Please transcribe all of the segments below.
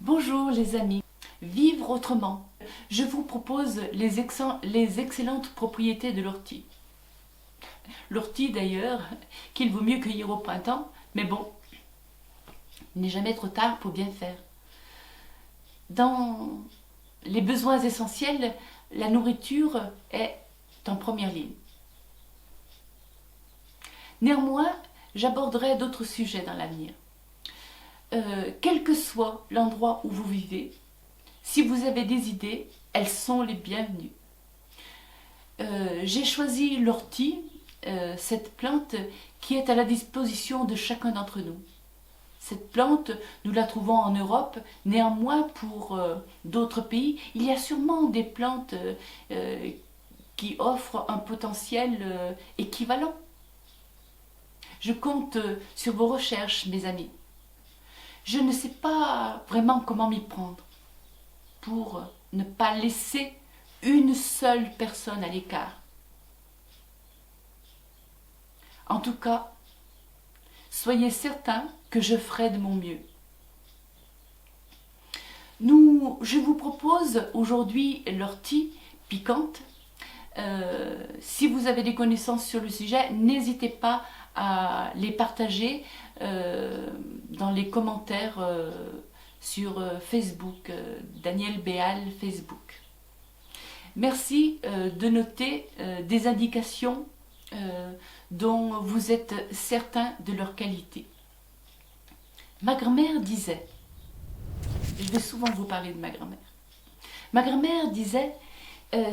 Bonjour les amis, vivre autrement. Je vous propose les excellentes propriétés de l'ortie. L'ortie d'ailleurs, qu'il vaut mieux cueillir au printemps, mais bon, il n'est jamais trop tard pour bien faire. Dans les besoins essentiels, la nourriture est en première ligne. Néanmoins, j'aborderai d'autres sujets dans l'avenir. Quel que soit l'endroit où vous vivez, si vous avez des idées, elles sont les bienvenues. J'ai choisi l'ortie, cette plante qui est à la disposition de chacun d'entre nous. Cette plante, nous la trouvons en Europe, néanmoins pour d'autres pays, il y a sûrement des plantes qui offrent un potentiel équivalent. Je compte sur vos recherches, mes amis. Je ne sais pas vraiment comment m'y prendre pour ne pas laisser une seule personne à l'écart. En tout cas, soyez certains que je ferai de mon mieux. Je vous propose aujourd'hui l'ortie piquante. Si vous avez des connaissances sur le sujet, n'hésitez pas à les partager dans les commentaires sur Facebook, Daniel Béal Facebook. Merci de noter des indications dont vous êtes certain de leur qualité. Ma grand-mère disait, je vais souvent vous parler de ma grand-mère disait,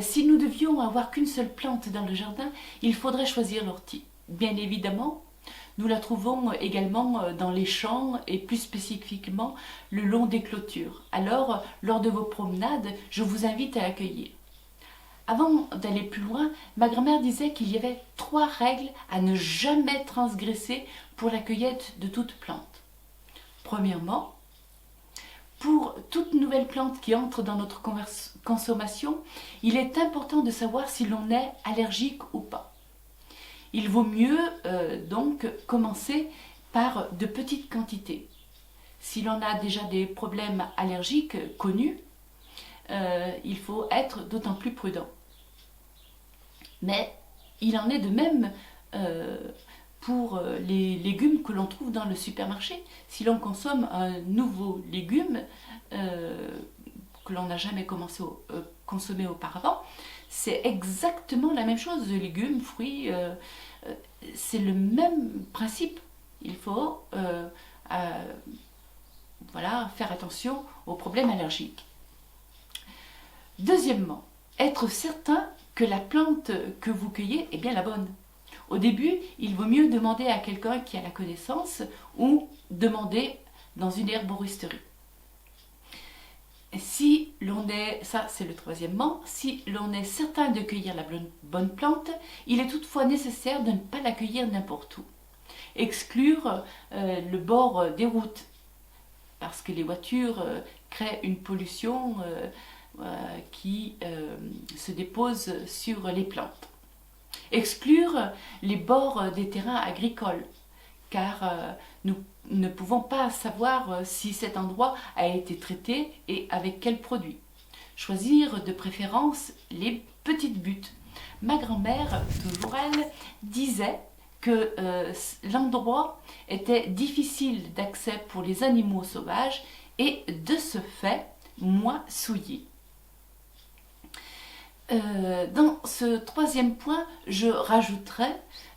si nous devions avoir qu'une seule plante dans le jardin, il faudrait choisir l'ortie. Bien évidemment, nous la trouvons également dans les champs et plus spécifiquement le long des clôtures. Alors, lors de vos promenades, je vous invite à la cueillir. Avant d'aller plus loin, ma grand-mère disait qu'il y avait 3 règles à ne jamais transgresser pour la cueillette de toute plante. Premièrement, pour toute nouvelle plante qui entre dans notre consommation, il est important de savoir si l'on est allergique ou pas. Il vaut mieux donc commencer par de petites quantités. Si l'on a déjà des problèmes allergiques connus, il faut être d'autant plus prudent. Mais il en est de même pour les légumes que l'on trouve dans le supermarché. Si l'on consomme un nouveau légume que l'on n'a jamais consommé auparavant, c'est exactement la même chose. De légumes, fruits, c'est le même principe. Il faut faire attention aux problèmes allergiques. Deuxièmement, être certain que la plante que vous cueillez est bien la bonne. Au début, il vaut mieux demander à quelqu'un qui a la connaissance ou demander dans une herboristerie. Si l'on est, ça c'est le troisièmement, si l'on est certain de cueillir la bonne plante, il est toutefois nécessaire de ne pas la cueillir n'importe où. Exclure le bord des routes, parce que les voitures créent une pollution qui se dépose sur les plantes. Exclure les bords des terrains agricoles, car nous ne pouvons pas savoir si cet endroit a été traité et avec quel produit. Choisir de préférence les petites buttes. Ma grand-mère, toujours elle, disait que l'endroit était difficile d'accès pour les animaux sauvages et de ce fait moins souillé. Dans ce troisième point, je rajouterai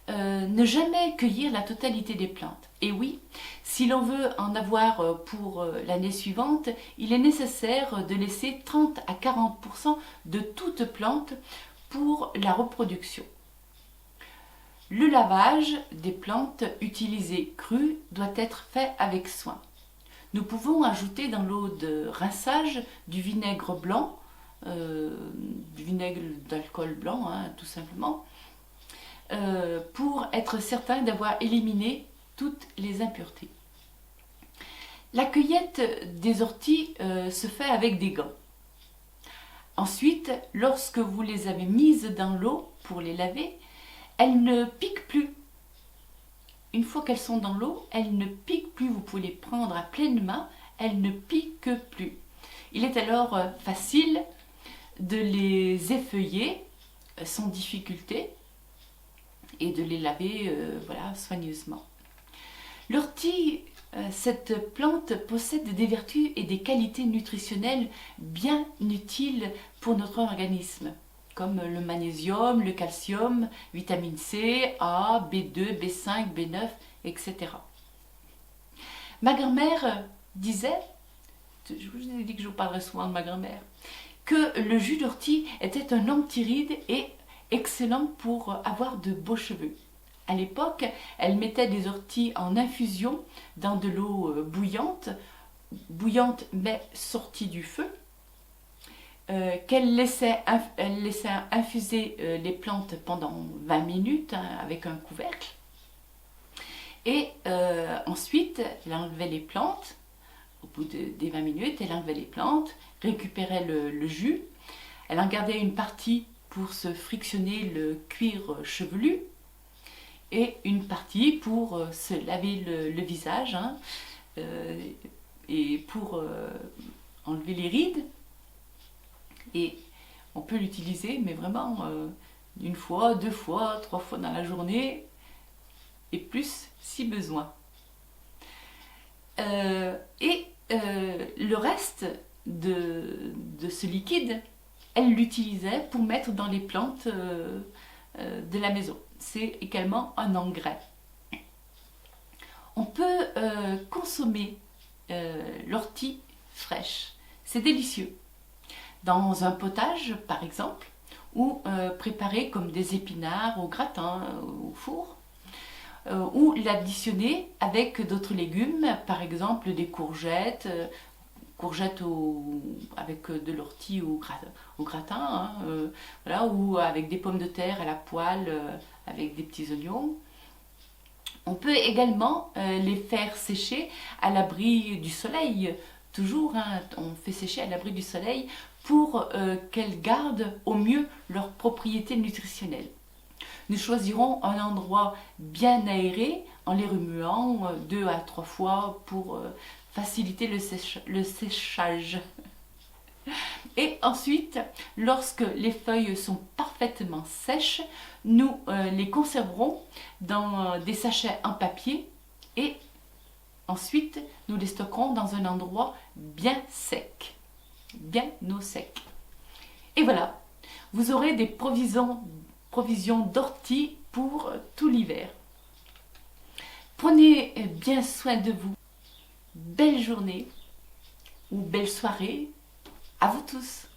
ne jamais cueillir la totalité des plantes. Et oui, si l'on veut en avoir pour l'année suivante, il est nécessaire de laisser 30 à 40% de toute plante pour la reproduction. Le lavage des plantes utilisées crues doit être fait avec soin. Nous pouvons ajouter dans l'eau de rinçage du vinaigre blanc, du vinaigre d'alcool blanc, tout simplement, pour être certain d'avoir éliminé toutes les impuretés. La cueillette des orties se fait avec des gants. Ensuite, lorsque vous les avez mises dans l'eau pour les laver, elles ne piquent plus. Une fois qu'elles sont dans l'eau, elles ne piquent plus. Vous pouvez les prendre à pleine main, elles ne piquent plus. Il est alors facile de les effeuiller sans difficulté et de les laver voilà, soigneusement. L'ortie, cette plante possède des vertus et des qualités nutritionnelles bien utiles pour notre organisme, comme le magnésium, le calcium, vitamine C, A, B2, B5, B9, etc. Ma grand-mère disait, je vous ai dit que je vous parlerai souvent de ma grand-mère, que le jus d'ortie était un antiride et excellent pour avoir de beaux cheveux. À l'époque, elle mettait des orties en infusion dans de l'eau bouillante mais sortie du feu, qu'elle laissait infuser les plantes pendant 20 minutes avec un couvercle. Et ensuite, elle enlevait les plantes. Au bout des 20 minutes, elle enlevait les plantes, récupérait le jus. Elle en gardait une partie pour se frictionner le cuir chevelu et une partie pour se laver le visage et pour enlever les rides. Et on peut l'utiliser, mais vraiment une fois, 2 fois, 3 fois dans la journée et plus si besoin. Le reste de ce liquide, elle l'utilisait pour mettre dans les plantes de la maison. C'est également un engrais. On peut consommer l'ortie fraîche. C'est délicieux. Dans un potage, par exemple, ou préparé comme des épinards au gratin, au four, ou l'additionner avec d'autres légumes, par exemple des courgettes, avec de l'ortie au gratin, voilà, ou avec des pommes de terre à la poêle avec des petits oignons. On peut également les faire sécher à l'abri du soleil. Toujours, on fait sécher à l'abri du soleil pour qu'elles gardent au mieux leurs propriétés nutritionnelles. Nous choisirons un endroit bien aéré en les remuant 2 à 3 fois pour faciliter le séchage. Et ensuite, lorsque les feuilles sont parfaitement sèches, nous les conserverons dans des sachets en papier et ensuite nous les stockerons dans un endroit bien sec, bien au sec. Et voilà, vous aurez des provisions d'ortie pour tout l'hiver. Prenez bien soin de vous. Belle journée ou belle soirée à vous tous.